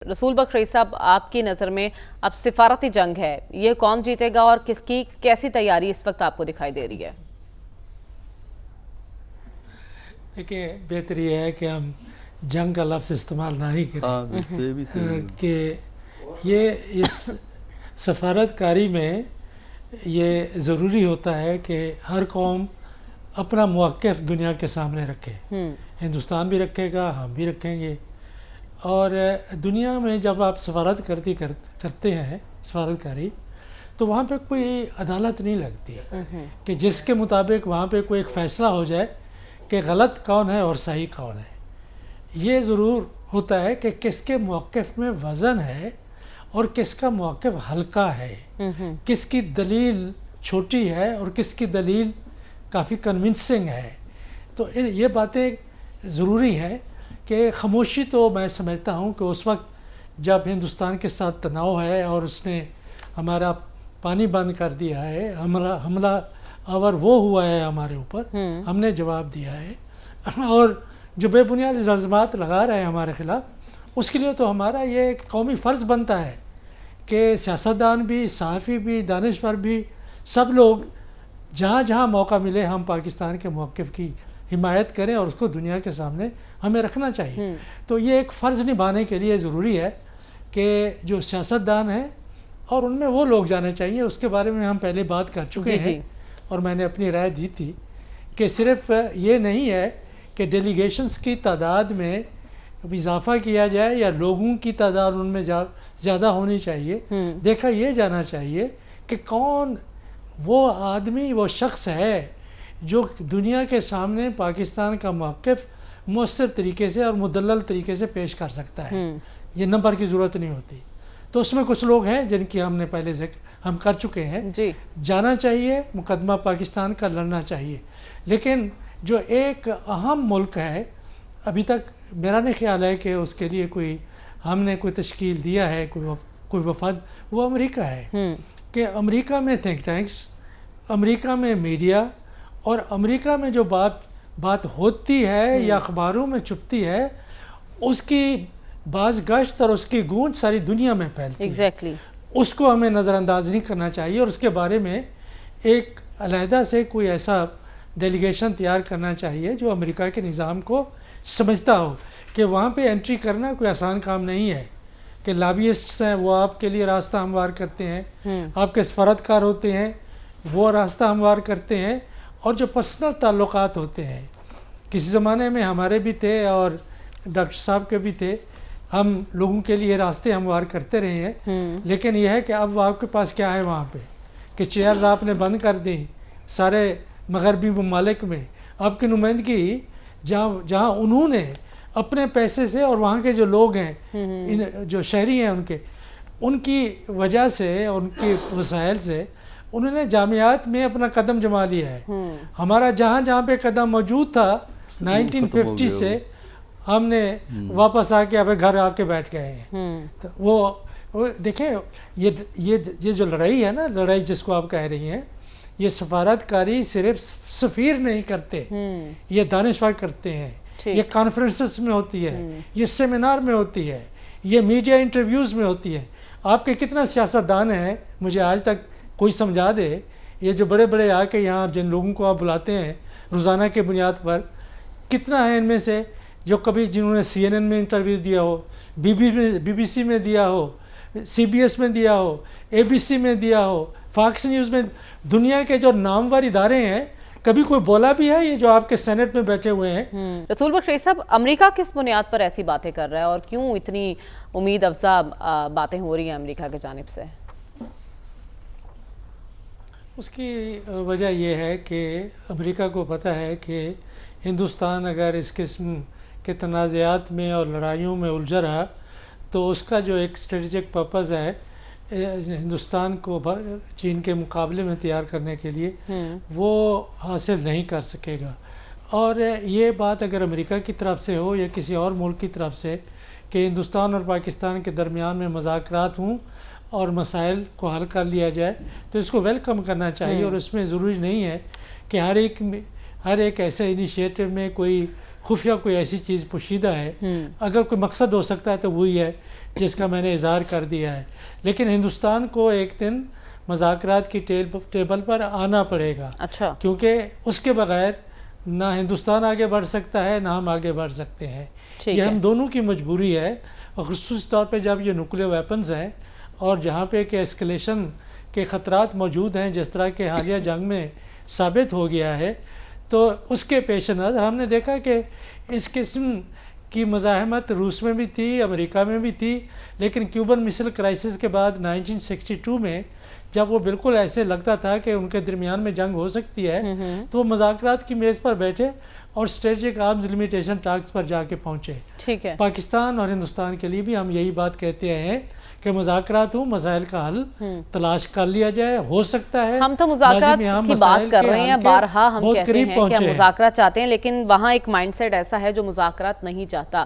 رسول بخش رئیس صاحب، آپ کی نظر میں اب سفارتی جنگ ہے، یہ کون جیتے گا اور کس کی کیسی تیاری اس وقت آپ کو دکھائی دے رہی ہے؟ دیکھیں، بہتر یہ ہے کہ ہم جنگ کا لفظ استعمال نہ ہی کریں کہ یہ اس سفارت کاری میں یہ ضروری ہوتا ہے کہ ہر قوم اپنا موقف دنیا کے سامنے رکھے. ہندوستان بھی رکھے گا، ہم بھی رکھیں گے. اور دنیا میں جب آپ سفارت کرتے ہیں سفارت کاری، تو وہاں پہ کوئی عدالت نہیں لگتی کہ جس کے مطابق وہاں پہ کوئی ایک فیصلہ ہو جائے کہ غلط کون ہے اور صحیح کون ہے. یہ ضرور ہوتا ہے کہ کس کے موقف میں وزن ہے اور کس کا موقف ہلکا ہے، کس کی دلیل چھوٹی ہے اور کس کی دلیل کافی کنونسنگ ہے. تو یہ باتیں ضروری ہیں کہ خاموشی تو میں سمجھتا ہوں کہ اس وقت جب ہندوستان کے ساتھ تناؤ ہے اور اس نے ہمارا پانی بند کر دیا ہے، حملہ آور وہ ہوا ہے ہمارے اوپر، ہم نے جواب دیا ہے، اور جو بے بنیاد الزامات لگا رہے ہیں ہمارے خلاف، اس کے لیے تو ہمارا یہ ایک قومی فرض بنتا ہے کہ سیاستدان بھی، صحافی بھی، دانشور بھی، سب لوگ جہاں جہاں موقع ملے ہم پاکستان کے موقف کی حمایت کریں اور اس کو دنیا کے سامنے ہمیں رکھنا چاہیے. تو یہ ایک فرض نبھانے کے لیے ضروری ہے کہ جو سیاستدان ہیں اور ان میں وہ لوگ جانے چاہیے. اس کے بارے میں ہم پہلے بات کر چکے ہیں اور میں نے اپنی رائے دی تھی کہ صرف یہ نہیں ہے کہ ڈیلیگیشنز کی تعداد میں اضافہ کیا جائے یا لوگوں کی تعداد ان میں زیادہ ہونی چاہیے. دیکھا یہ جانا چاہیے کہ کون وہ آدمی، وہ شخص ہے جو دنیا کے سامنے پاکستان کا موقف مؤثر طریقے سے اور مدلل طریقے سے پیش کر سکتا ہے. یہ نمبر کی ضرورت نہیں ہوتی. تو اس میں کچھ لوگ ہیں جن کی ہم نے پہلے سے ہم کر چکے ہیں. جانا چاہیے، مقدمہ پاکستان کا لڑنا چاہیے. لیکن جو ایک اہم ملک ہے، ابھی تک میرا نہیں خیال ہے کہ اس کے لیے ہم نے کوئی تشکیل دیا ہے، کوئی وفد، وہ امریکہ ہے. کہ امریکہ میں تھنک ٹینکس، امریکہ میں میڈیا، اور امریکہ میں جو بات ہوتی ہے یا اخباروں میں چھپتی ہے، اس کی باز گشت اور اس کی گونج ساری دنیا میں پھیلتی ہے. اس کو ہمیں نظر انداز نہیں کرنا چاہیے اور اس کے بارے میں ایک علیحدہ سے کوئی ایسا ڈیلیگیشن تیار کرنا چاہیے جو امریکہ کے نظام کو سمجھتا ہو کہ وہاں پہ انٹری کرنا کوئی آسان کام نہیں ہے. کہ لابیسٹس ہیں وہ آپ کے لیے راستہ ہموار کرتے ہیں، آپ کے سفارتکار ہوتے ہیں وہ راستہ ہموار کرتے ہیں، اور جو پرسنل تعلقات ہوتے ہیں، کسی زمانے میں ہمارے بھی تھے اور ڈاکٹر صاحب کے بھی تھے، ہم لوگوں کے لیے راستے ہموار کرتے رہے ہیں. لیکن یہ ہے کہ اب آپ کے پاس کیا ہے وہاں پہ کہ چیئرز آپ نے بند کر دیں سارے مغربی ممالک میں. آپ کی نمائندگی جہاں انہوں نے اپنے پیسے سے اور وہاں کے جو لوگ ہیں، جو شہری ہیں، ان کی وجہ سے، ان کی وسائل سے انہوں نے جامعات میں اپنا قدم جما لیا ہے. ہمارا جہاں پہ قدم موجود تھا 1950 سے، ہم نے واپس آ کے اب گھر آ کے بیٹھ گئے ہیں. تو وہ دیکھیں، یہ جو لڑائی ہے نا، لڑائی جس کو آپ کہہ رہی ہیں، یہ سفارت کاری صرف سفیر نہیں کرتے، یہ دانشور کرتے ہیں، یہ کانفرنسز میں ہوتی ہے، یہ سیمینار میں ہوتی ہے، یہ میڈیا انٹرویوز میں ہوتی ہے. آپ کے کتنا سیاستدان ہیں مجھے آج تک کوئی سمجھا دے، یہ جو بڑے بڑے آ کے یہاں جن لوگوں کو آپ بلاتے ہیں روزانہ کے بنیاد پر، کتنا ہے ان میں سے جو کبھی جنہوں نے CNN میں انٹرویو دیا ہو، BBC میں دیا ہو، CBS میں دیا ہو، ABC میں دیا ہو، فاکس نیوز میں، دنیا کے جو نامور ادارے ہیں، کبھی کوئی بولا بھی ہے یہ جو آپ کے سینٹ میں بیٹھے ہوئے ہیں؟ رسول بخش رئیس صاحب، امریکہ کس بنیاد پر ایسی باتیں کر رہا ہے اور کیوں اتنی امید افزا باتیں ہو رہی ہیں امریکہ کی جانب سے؟ اس کی وجہ یہ ہے کہ امریکہ کو پتہ ہے کہ ہندوستان اگر اس قسم کے تنازعات میں اور لڑائیوں میں الجھا رہا تو اس کا جو ایک اسٹریٹجک پرپز ہے ہندوستان کو چین کے مقابلے میں تیار کرنے کے لیے، وہ حاصل نہیں کر سکے گا. اور یہ بات اگر امریکہ کی طرف سے ہو یا کسی اور ملک کی طرف سے کہ ہندوستان اور پاکستان کے درمیان میں مذاکرات ہوں اور مسائل کو حل کر لیا جائے، تو اس کو ویلکم کرنا چاہیے. اور اس میں ضروری نہیں ہے کہ ہر ایک ایسے انیشیٹو میں کوئی خفیہ کوئی ایسی چیز پوشیدہ ہے. اگر کوئی مقصد ہو سکتا ہے تو وہی ہے جس کا میں نے اظہار کر دیا ہے، لیکن ہندوستان کو ایک دن مذاکرات کی ٹیبل پر آنا پڑے گا، اچھا، کیونکہ اس کے بغیر نہ ہندوستان آگے بڑھ سکتا ہے نہ ہم آگے بڑھ سکتے ہیں. یہ ہم دونوں کی مجبوری ہے، اور خصوصی طور پہ جب یہ نیوکلیئر ویپنز ہیں اور جہاں پہ کہ ایسکلیشن کے خطرات موجود ہیں جس طرح کہ حالیہ جنگ میں ثابت ہو گیا ہے، تو اس کے پیش نظر ہم نے دیکھا کہ اس قسم کی مزاحمت روس میں بھی تھی، امریکہ میں بھی تھی، لیکن کیوبن مسل کرائسس کے بعد 1962 میں جب وہ بالکل ایسے لگتا تھا کہ ان کے درمیان میں جنگ ہو سکتی ہے، تو وہ مذاکرات کی میز پر بیٹھے اور اسٹریٹجک آرمز لمیٹیشن ٹاکس پر جا کے پہنچے. ٹھیک ہے. پاکستان اور ہندوستان کے لیے بھی ہم یہی بات کہتے ہیں کہ مذاکرات ہوں، مسائل کا حل تلاش کر لیا جائے. ہو سکتا ہے ہم تو مذاکرات کی بات کر رہے ہیں، بارہا ہم کہتے ہیں کہ ہم مذاکرات چاہتے ہیں، لیکن وہاں ایک مائنڈ سیٹ ایسا ہے جو مذاکرات نہیں چاہتا.